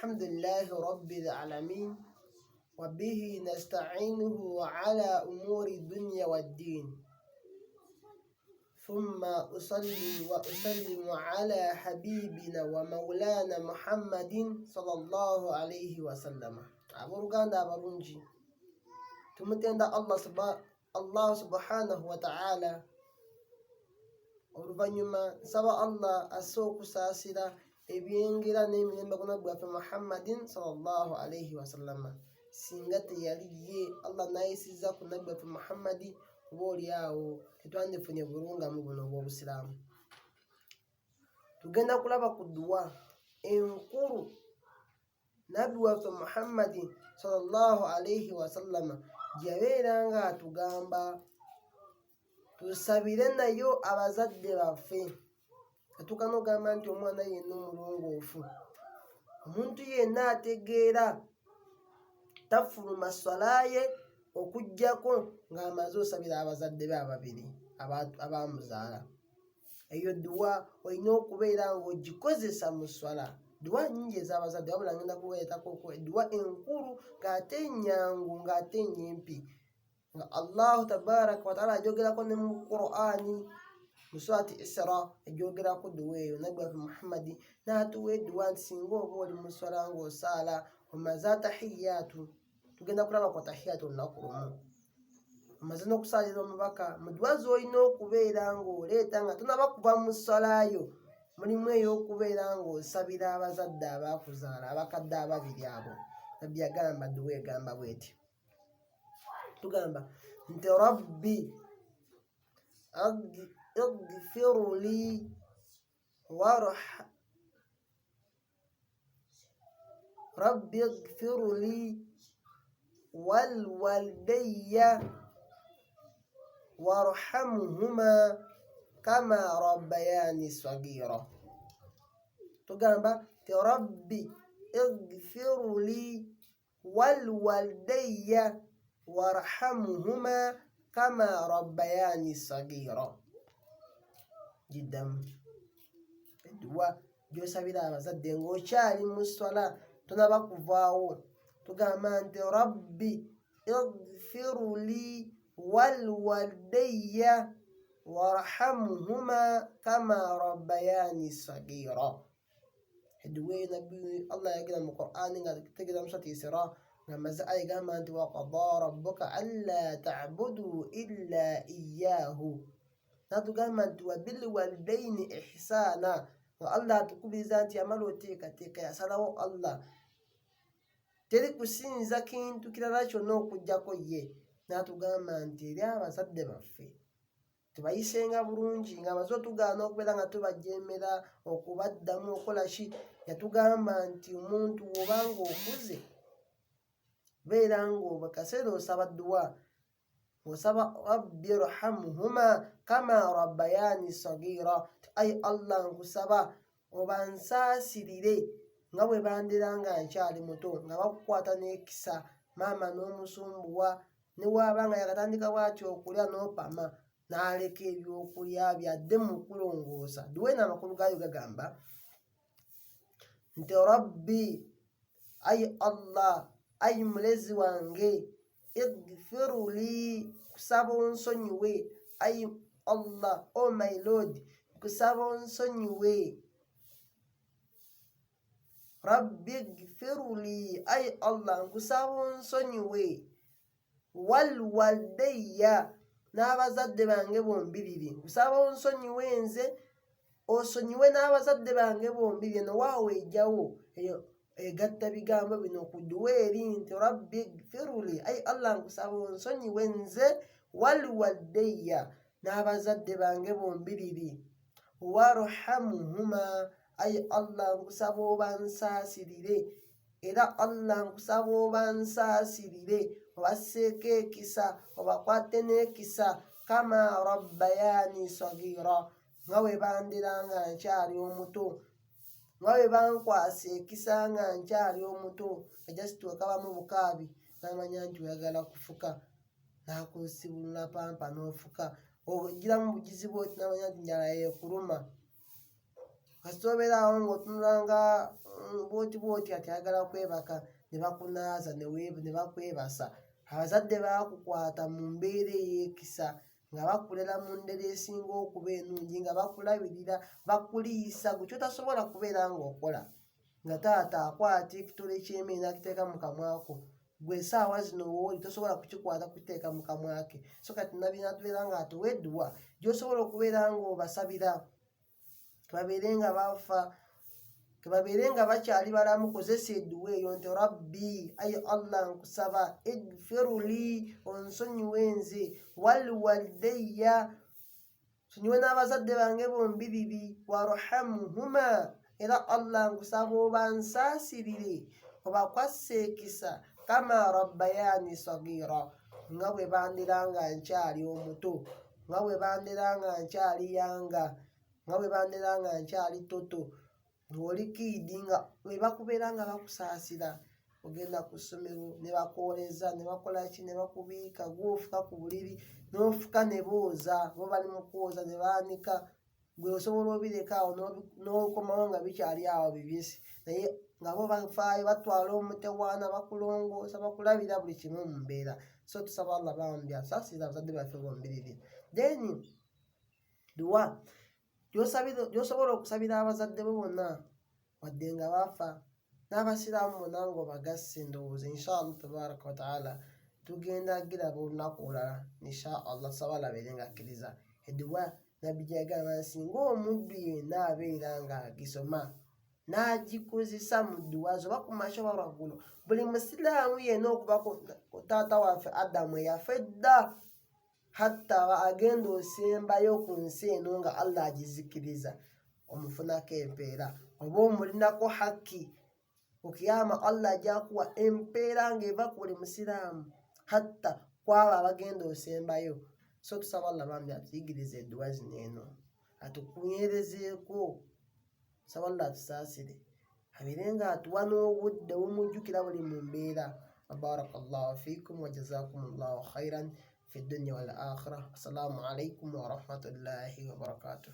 alhamdulillahi rabbil alamin wa bihi nasta'inuhu ala umuri dunya waddin. ثم أصلي وأسلم على حبيبنا ومولانا محمد صلى الله عليه وسلم. Aburuganda abarungi tumutenda Allah subhanahu wa ta'ala. Oluvanyuma nsaba Allah asokusasira ebyengira n'emirembe gonna gwaffe Muhammadin sallallahu alayhi wa sallam. Singa teyali ye Allah nayisiza ku nabbi waffe Muhammadi, oba oliawo tetwandifunye bulungamu buno obw'obusiraamu. Tugenda kulaba ku dduwa enkulu nabbi waffe Muhammadi sallallahu alayhi wa sallam gyabeeranga atugamba tusabire nayo abazadde baffe. Atukana ogamba nti omwana yenna omulongoofu, omuntu yenna ategeera tafuluma swalaye okujjako ng'amaze osabira abazadde be ababiri abamuzaala. Eyo dduwa olina okubeera ng'ogikozesa mu swala. Dduwa nnyingi ez'abazadde wabula ngenda kuweetako dduwa enkulu ng'ate ennyangu ng'ate ennyimpi nga Allahu tabaraka wa ta'ala ajogerako ne mu Qur'ani mu surati Isra, ejogerako dduwa eyo. Nabbi waffe Muhammadi n'atuwa edduwa nti singa oba oli mu swala ng'osaala omaze atahiyatu. Tugenda kulaba ku tahiyatu olunaku lumu. Omaze n'okusaalira omubaka, mu dduwa z'olina okubeera ng'oleeta nga tonaba kuva mu swalayo, mulimu ey'okubeera ng'osabira abazadde abaakuzaala, abakadde ababiri abo. Nabbi yagamba dduwa egamba bw'eti, tugamba nti rabbi اغفر لي ربي اغفر لي والوالدي وارحمهما كما ربياني صغيرا. تugamba nti rabbi اغفر لي والوالدي وارحمهما كما ربياني صغيرا. Jiddamu edduwa gy'osabira abazadde ng'okyali mu swala tonaba kuvaawo. Tugamba nti rabbi ighfiru li walwalidayya warhamhuma kama rabbayani sagira. Edduwa eyo nabbi Allah yagira mu Qur'ani nga tegeeza mu surati Isra ng'amaze ayigamba nti wa qadaa rabbuka alla ta'budu illa iyyahu. Natugamba nti wa bil walidaini ihsana. Allah atukubiriza nti yamala oteekateeka yasalawo Allah teri kusinza kintu kirala kyonna okuggyako ye. N'atugamba nti eri abazadde baffe tubayisenga bulungi, ng'amaze otugaana okubeera nga tubajeemera, okubaddamu okola ki. Yatugamba nti omuntu bw'obanga okuze beera ng'obakaseera osaba dduwa, osaba rabbi irhamhuma kama rabbayani sagira. Ayi Allah nkusaba obansaasirire nga bwe bandera nga nkyali muto, nga bakukwata n'ekisa maama n'omusumbuwa, ne waaba nga yakatandika bw'atyo okulya n'opama n'aleka ebyokulya byadde mu kulongoosa. Dduwa eno amakulu gaayo gagamba nti rabbi, ayi Allah, ayi mulezi wange, ighfiru li, kusaba onsonyiwe. Ayi Allah, oh my Lord, kusaba onsonyiwe. Rabbi ighfiru li, ayi Allah, nkusaba onsonyiwe. Walwalidayya, n'abazadde bange bombiriri, nkusaba onsonyiwe nze, osonyiwe n'abazadde bange bombiriri. Eno waawo ejjawo egatta bigambo bino ku dduwa eri nti rabbi ighfiru li, ayi Allah, nkusaba onsonyiwe nze, walwalidayya, n'abazadde bange bombiriri, warhamhuma, ayi Allah, nkusaba obansaasirire. Era Allah, nkusaba obansaasirire, obasseeko ekisa, obakwate n'ekisa, kama rabbayani sagira, nga bwe bandera nga nkyali omuto, nga bwe bankwasa ekisa nga nkyali omuto. Kajasituuka kabamu bukaabi n'amanya nti oyagala kufuka, n'akusibulula pampa n'ofuka. Ogiramu bugizi bw'oti n'amanya nti njala yeekuluma. kasoberawo ng'otunulanga bwoti ati ayagala kwebaka ne bakunaaza ne bakwebasa. Abazadde baakukwata mu mbeera ey'ekisa nga bakulera mu ndera esinga okuba ennungi, nga bakulabirira, bakuliisa gwe kyotasobola kubeera ng'okola. Nga taata akwata ekitole ky'emmere n'akiteeka mu kamwako, gwe essaawa zino wooli tosobola kukikwata kukiteeka mu kamwa ke. So kati nabbi natubeera nga atuwa edduwa gy'osobola okubeera ng'obasabira kebabeere nga bafa, kebabeere nga bakyali balamu. Kozesa edduwa eyo nti rabbi, ayi Allah nkusaba, igfiruli, onsonyiwe nze, waliwalidayya, nsonyiwe n'abazadde bange bombiriri, warhamhuma, era Allah nkusaba obansaasirire, obakwase ekisa, kama rabbayani sagira, nga bwe bandera nga nkyali omuto, nga bwe bandera nga nkyali yanga, nga bwe bandera nga nkyali toto, ng'oli kiidi, nga bwe bakubeera nga bakusaasira. Ogenda ku ssomero ne bakwoleza ne bakola ki, ne bakubiika, gw'ofuka ku buliri n'ofuka ne booza, bo bali mu kwoza ne baanika, gwe osobola obireka awo n'okomawo nga bikyali awo bibisi, naye nga bo bafaayo batwala omutewaana, bakulongoosa, bakulabira buli kimu mu mbeera. So tusaba Allah bambi asaasire abazadde baffe bombiriri. Then duwa gy'osobola okusabira abazadde bo bonna wadde nga bafa, n'abasiraamu bonna ng'obagasse, ndowooza inshallah tabaraka wa taala tugenda giraba olunaku olulala inshallah. Tusaba Allah abeere ng'akkiriza. Edduwa nabbi gy'agamba singa omuddu yenna abeera ng'agisoma n'agikozesa mu dduwa ze oba ku makya oba lwaggulu, buli musiraamu yenna okuva ku taata waffe Adamu eyafa edda hatta agenda osembayo ku nsi eno nga Allah agizikiriza, omufunako empeera oba omulinako hakki, okiyama Allah ajakuwa empeera ng'eva ku buli musiraamu hatta kwabo abagenda osembayo. So tusaba Allah bambi atuyigirize edduwa zino eno, atukunyerezeeko, tusaba Allah atusaasire, abeere nga atuwa n'obudde bumujjukira buli mu mbeera. Barakallahu fiikum wa jazakumullahu khairan fi dunya wal akhirah. Assalamu alaikum wa rahmatullahi wa barakatuh.